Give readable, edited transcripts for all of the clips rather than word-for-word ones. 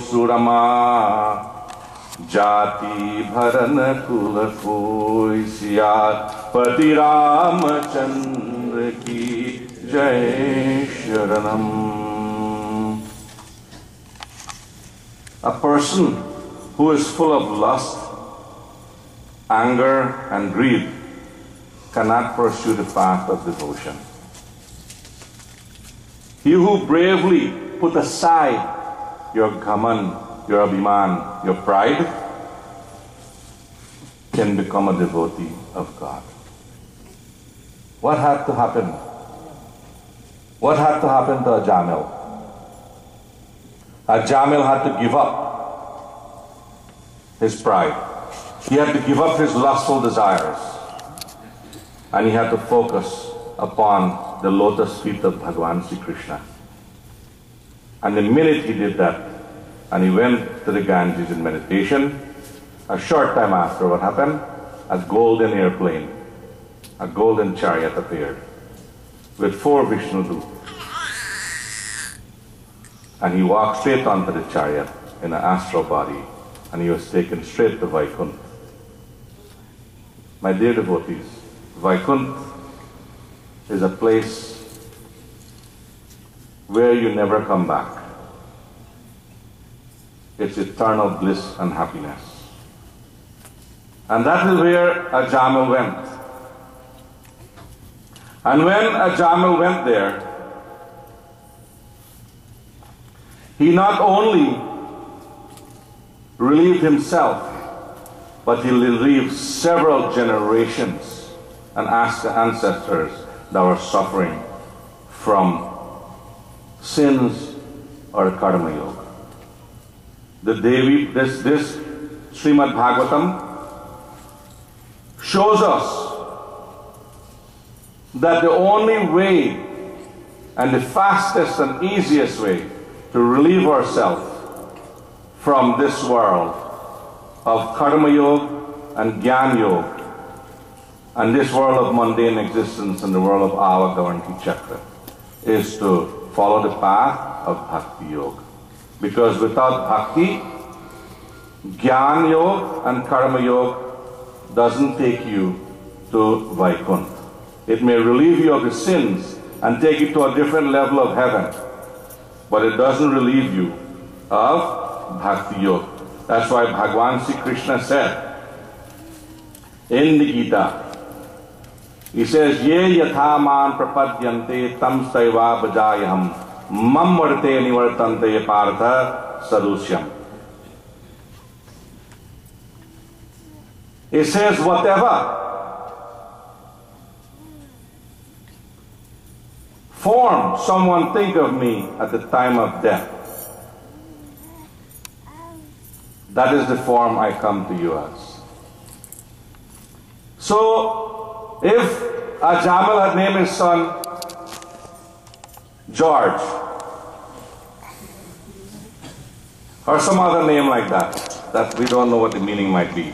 Surama Jati Bharan Kula Koisya Pati Ramachandra Ki Jai Sharanam. A person who is full of lust, anger and greed cannot pursue the path of devotion. He who bravely put aside your ghaman, your abhiman, your pride, can become a devotee of God. What had to happen? What had to happen to Ajamil? Ajamil had to give up his pride. He had to give up his lustful desires. And he had to focus upon the lotus feet of Bhagavan Sri Krishna. And the minute he did that, and he went to the Ganges in meditation, a short time after, what happened? A golden airplane, a golden chariot appeared with 4 Vishnu Dootas. And he walked straight onto the chariot in an astral body, and he was taken straight to Vaikuntha. My dear devotees, Vaikuntha is a place where you never come back. It's eternal bliss and happiness. And that is where Ajamil went. And when Ajamil went there, he not only relieved himself, but he relieved several generations and ancestors that were suffering from sins or karma yoga. The Devi, this Srimad Bhagavatam shows us that the only way and the fastest and easiest way to relieve ourselves from this world of karma yoga and jnana yoga and this world of mundane existence and the world of avagavanti chakra is to follow the path of bhakti yoga. Because without bhakti, jnana yoga and karma yoga doesn't take you to Vaikuntha. It may relieve you of your sins and take you to a different level of heaven, but it doesn't relieve you of bhakti yoga. That's why Bhagavan Sri Krishna said in the Gita, he says, Ye yatha man prapadyante tam saiva bhajayaham mam varte nivartante partha sadusyam. It says, whatever form someone think of me at the time of death, that is the form I come to you as. So, if Ajamil had named his son George, or some other name like that we don't know what the meaning might be,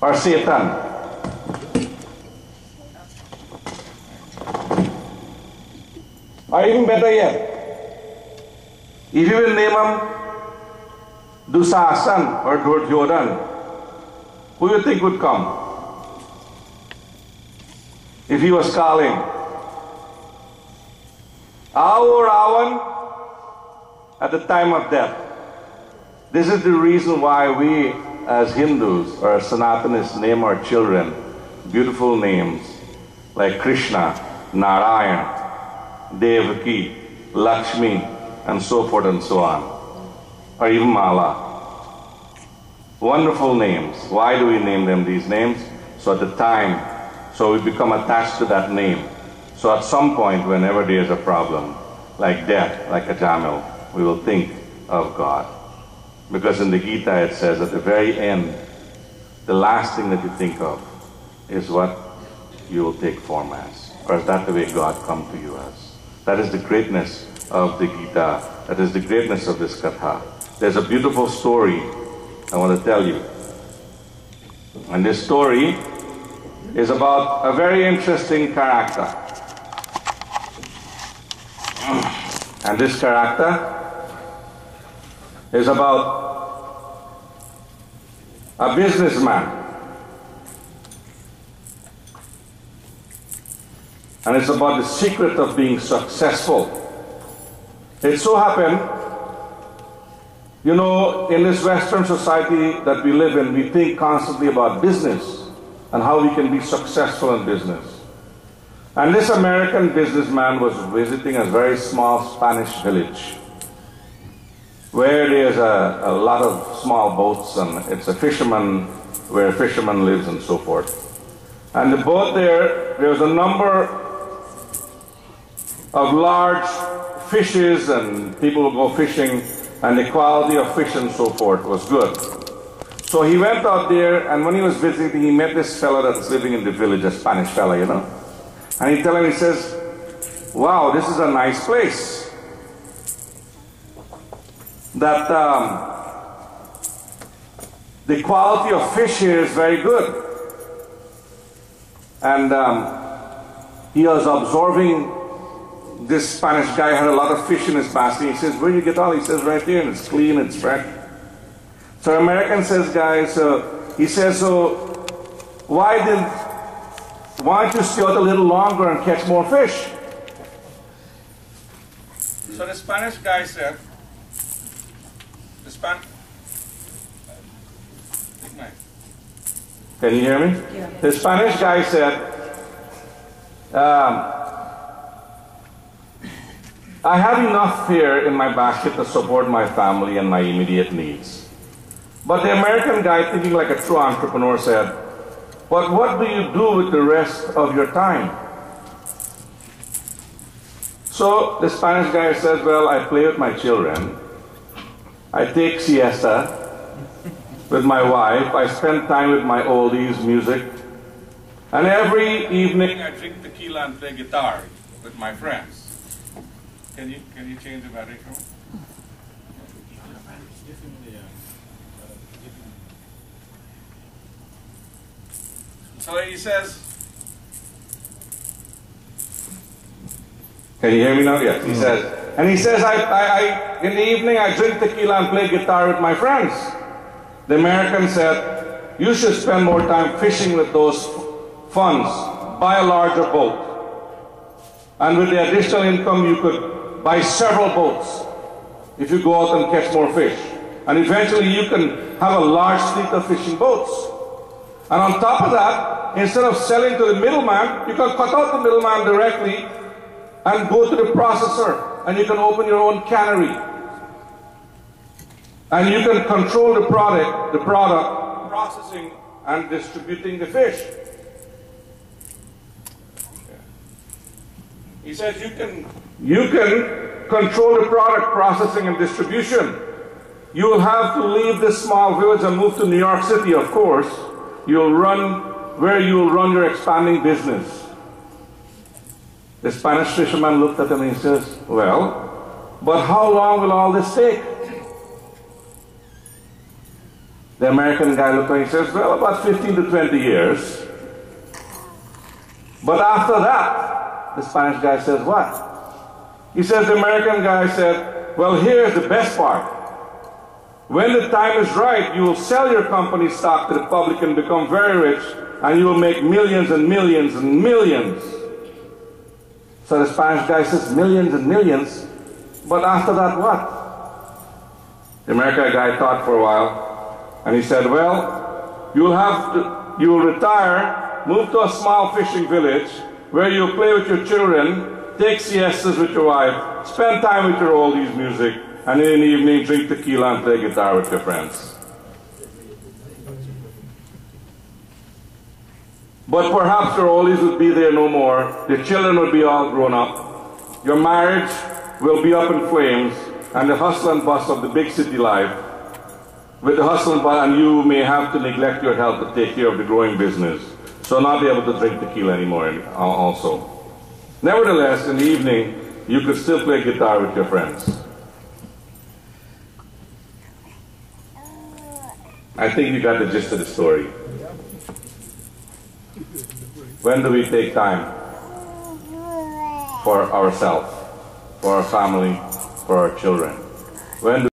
or Satan, or even better yet, if you will name him Dusasan or Duryodhan, who do you think would come? If he was calling, Ao Ravan at the time of death. This is the reason why we as Hindus or Sanatanists name our children beautiful names like Krishna, Narayan, Devaki, Lakshmi, and so forth and so on. Or even Mala. Wonderful names. Why do we name them these names? So at the time, so we become attached to that name. So at some point, whenever there's a problem, like death, like Ajamil, we will think of God. Because in the Gita it says at the very end, the last thing that you think of is what you will take form as. Or is that the way God come to you as? That is the greatness of the Gita. That is the greatness of this Katha. There's a beautiful story I want to tell you. And this story is about a very interesting character. And this character is about a businessman. And it's about the secret of being successful. It so happened, you know, in this Western society that we live in, we think constantly about business and how we can be successful in business. And this American businessman was visiting a very small Spanish village where there's a lot of small boats, and it's a fisherman, where a fisherman lives and so forth. And the boat there's a number of large fishes, and people would go fishing, and the quality of fish and so forth was good. So he went out there, and when he was visiting, he met this fellow that's living in the village, a Spanish fellow, you know. And he tells him, he says, wow, this is a nice place. That the quality of fish here is very good. And he was observing this Spanish guy had a lot of fish in his basket. He says, where do you get all? He says, right here, and it's clean, it's fresh. So the American says, guys, he says, so why don't you stay out a little longer and catch more fish? So the Spanish guy said, can you hear me? Yeah. The Spanish guy said, I have enough here in my basket to support my family and my immediate needs. But the American guy, thinking like a true entrepreneur, said, but what do you do with the rest of your time? So the Spanish guy says, well, I play with my children. I take siesta with my wife. I spend time with my oldies music. And every evening I drink tequila and play guitar with my friends. Can you change the battery for me? So he says, can you hear me now? Yes. He says, and he says, I in the evening I drink tequila and play guitar with my friends. The American said, you should spend more time fishing with those funds. Buy a larger boat. And with the additional income, you could buy several boats if you go out and catch more fish. And eventually you can have a large fleet of fishing boats. And on top of that, instead of selling to the middleman, you can cut out the middleman directly and go to the processor, and you can open your own cannery. And you can control the product, processing and distributing the fish. He says you can control the product processing and distribution. You will have to leave this small village and move to New York City, of course. You'll run your expanding business. The Spanish fisherman looked at him and he says, well, but how long will all this take? The American guy looked at him and he says, well, about 15 to 20 years. But after that, the Spanish guy says, what? He says, the American guy said, well, here's the best part. When the time is right, you will sell your company stock to the public and become very rich, and you will make millions and millions and millions. So the Spanish guy says, millions and millions, but after that what? The American guy thought for a while, and he said, well, you will retire, move to a small fishing village, where you'll play with your children, take siestas with your wife, spend time with your oldies music, and in the evening drink tequila and play guitar with your friends. But perhaps your oldies would be there no more, the children would be all grown up, your marriage will be up in flames, and the hustle and bustle of the big city life, with the hustle and bustle, and you may have to neglect your health to take care of the growing business, so not be able to drink tequila anymore also. Nevertheless, in the evening, you could still play guitar with your friends. I think you got the gist of the story. When do we take time for ourselves, for our family, for our children? When do